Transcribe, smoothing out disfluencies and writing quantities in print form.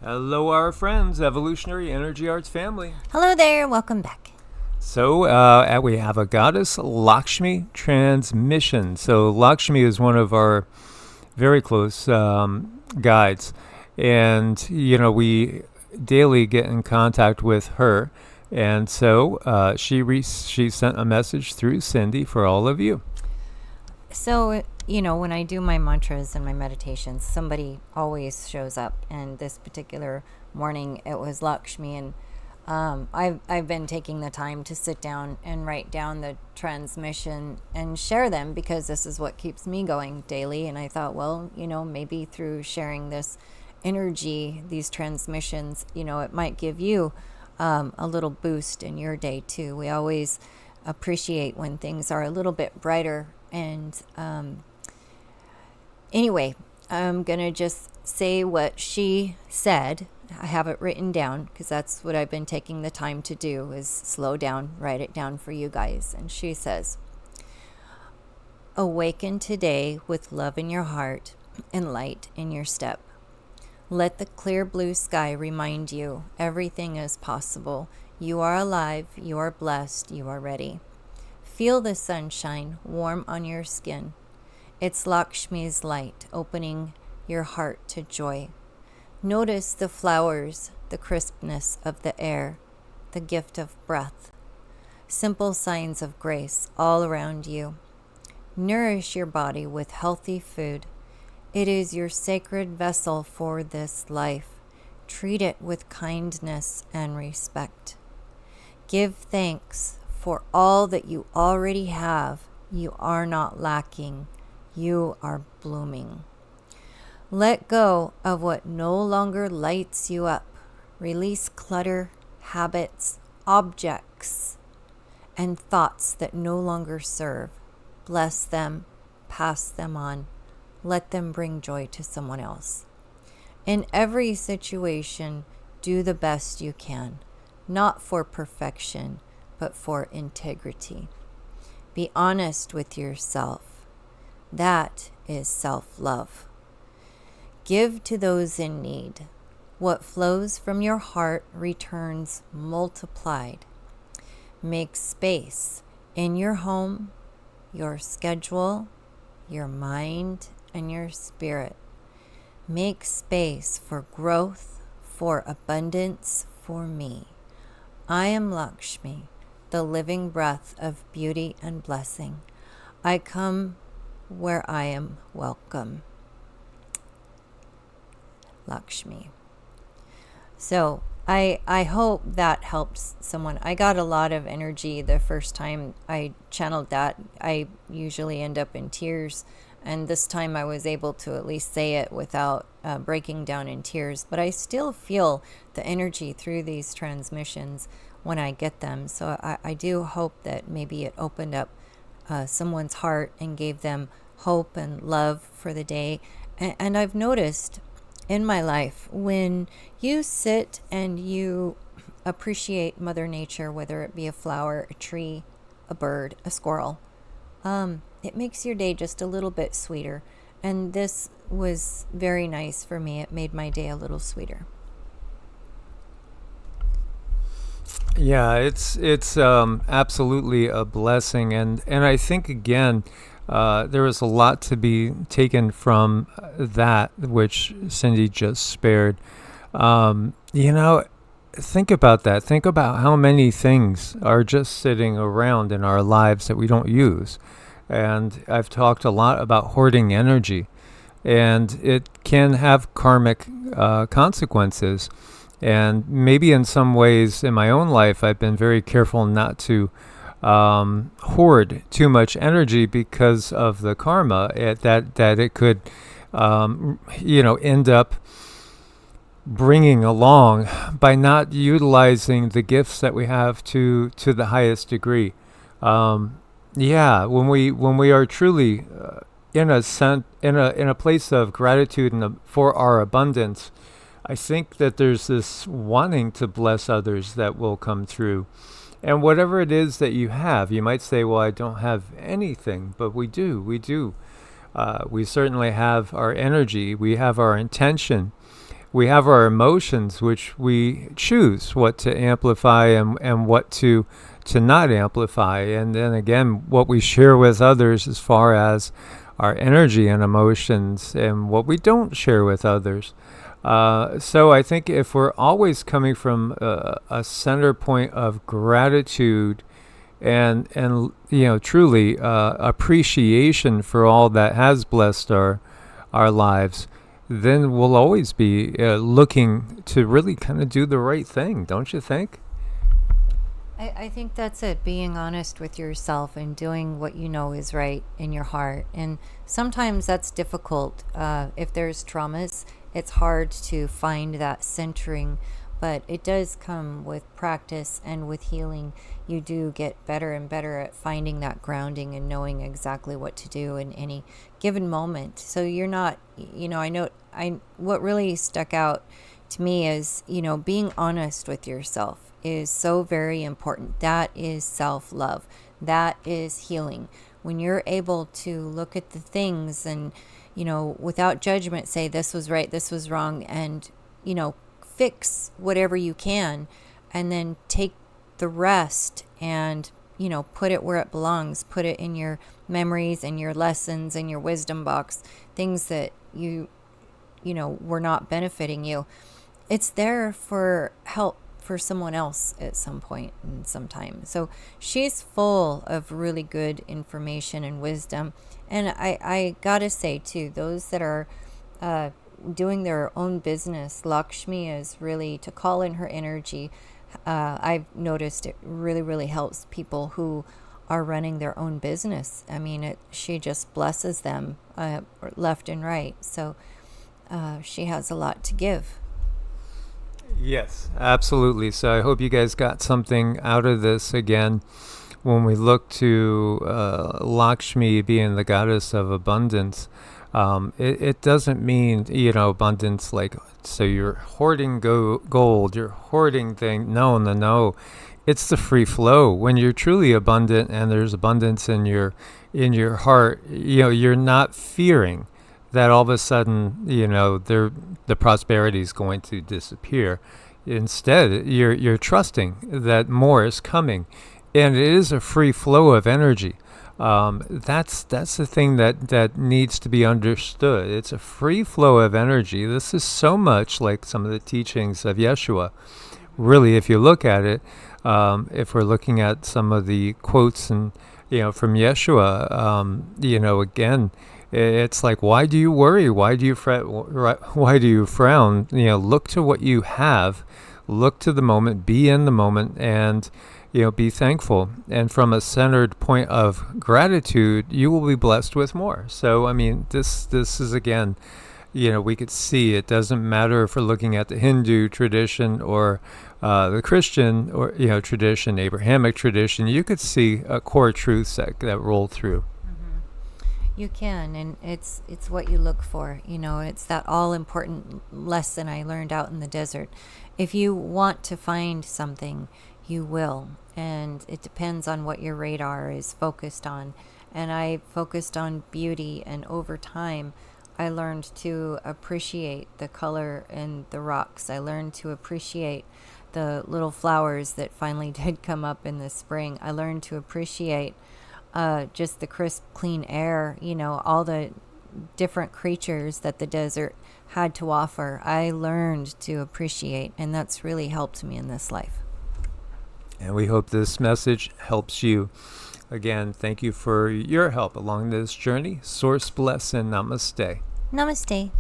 Hello, our friends, Evolutionary Energy Arts family. Hello there, welcome back. So we have a goddess Lakshmi transmission. So Lakshmi is one of our very close guides, and we daily get in contact with her. And so she sent a message through Cindy for all of you. So, when I do my mantras and my meditations, somebody always shows up. And this particular morning, it was Lakshmi. And I've been taking the time to sit down and write down the transmission and share them because this is what keeps me going daily. And I thought, well, maybe through sharing this energy, these transmissions, it might give you a little boost in your day too. We always appreciate when things are a little bit brighter. And anyway, I'm going to just say what she said. I have it written down because that's what I've been taking the time to do, is slow down, write it down for you guys. And she says, awaken today with love in your heart and light in your step. Let the clear blue sky remind you everything is possible. You are alive, you are blessed, you are ready. Feel the sunshine warm on your skin. It's Lakshmi's light opening your heart to joy. Notice the flowers, the crispness of the air, the gift of breath. Simple signs of grace all around you. Nourish your body with healthy food. It is your sacred vessel for this life. Treat it with kindness and respect. Give thanks for all that you already have. You are not lacking. You are blooming. Let go of what no longer lights you up. Release clutter, habits, objects, and thoughts that no longer serve. Bless them, pass them on. Let them bring joy to someone else. In every situation, do the best you can, not for perfection, but for integrity. Be honest with yourself. That is self-love. Give to those in need. What flows from your heart returns multiplied. Make space in your home, your schedule, your mind, and your spirit. Make space for growth, for abundance, for me. I am Lakshmi, the living breath of beauty and blessing. I come where I am welcome. Lakshmi. So I hope that helps someone. I got a lot of energy the first time I channeled that. I usually end up in tears, and this time I was able to at least say it without breaking down in tears. But I still feel the energy through these transmissions when I get them. So I do hope that maybe it opened up someone's heart and gave them hope and love for the day. And I've noticed in my life, when you sit and you appreciate Mother Nature, whether it be a flower, a tree, a bird, a squirrel, it makes your day just a little bit sweeter. And this was very nice for me. It made my day a little sweeter. Yeah, it's absolutely a blessing, and I think again, there was a lot to be taken from that which Cindy just spared. Think about that. Think about how many things are just sitting around in our lives that we don't use. And I've talked a lot about hoarding energy, and it can have karmic consequences. And maybe in some ways in my own life, I've been very careful not to hoard too much energy because of the karma that it could, end up bringing along by not utilizing the gifts that we have to the highest degree. When we are truly in a place of gratitude for our abundance, I think that there's this wanting to bless others that will come through. And whatever it is that you have, you might say, well, I don't have anything, but we do. We certainly have our energy. We have our intention. we have our emotions, which we choose what to amplify and what to not amplify. And then again, what we share with others as far as our energy and emotions, and what we don't share with others. So I think if we're always coming from a center point of gratitude and truly appreciation for all that has blessed our lives, then we'll always be looking to really kind of do the right thing, don't you think? I think that's it, being honest with yourself and doing what you know is right in your heart. And sometimes that's difficult. If there's traumas, it's hard to find that centering, but it does come with practice and with healing. You do get better and better at finding that grounding and knowing exactly what to do in any given moment. So you're not, what really stuck out to me is, being honest with yourself is so very important. That is self-love. That is healing. When you're able to look at the things and, without judgment, say this was right, this was wrong, and, fix whatever you can, and then take the rest and, put it where it belongs. Put it in your memories and your lessons and your wisdom box, things that were not benefiting you. It's there for help for someone else at some point in some time. So she's full of really good information and wisdom. And I gotta say too, those that are doing their own business, Lakshmi is really to call in her energy. I've noticed it really, really helps people who are running their own business. I mean, she just blesses them left and right. So she has a lot to give. Yes, absolutely. So I hope you guys got something out of this. Again, when we look to Lakshmi being the goddess of abundance, it doesn't mean, abundance like, so you're hoarding gold, you're hoarding things. No. It's the free flow. When you're truly abundant and there's abundance in your heart, you're not fearing that all of a sudden, the prosperity is going to disappear. Instead, you're trusting that more is coming, and it is a free flow of energy. That's the thing that needs to be understood. It's a free flow of energy. This is so much like some of the teachings of Yeshua. Really, if you look at it, if we're looking at some of the quotes and from Yeshua, again. It's like, why do you worry? Why do you fret? Why do you frown? Look to what you have. Look to the moment. Be in the moment, and be thankful. And from a centered point of gratitude, you will be blessed with more. So, I mean, this is again, we could see it doesn't matter if we're looking at the Hindu tradition or the Christian or tradition, Abrahamic tradition. You could see core truths that roll through. You can, and it's what you look for. It's that all-important lesson I learned out in the desert. If you want to find something, you will, and it depends on what your radar is focused on. And I focused on beauty, and over time, I learned to appreciate the color in the rocks. I learned to appreciate the little flowers that finally did come up in the spring. I learned to appreciate just the crisp, clean air, all the different creatures that the desert had to offer. I learned to appreciate, and that's really helped me in this life. And we hope this message helps you. Again, thank you for your help along this journey. Source bless and namaste. Namaste.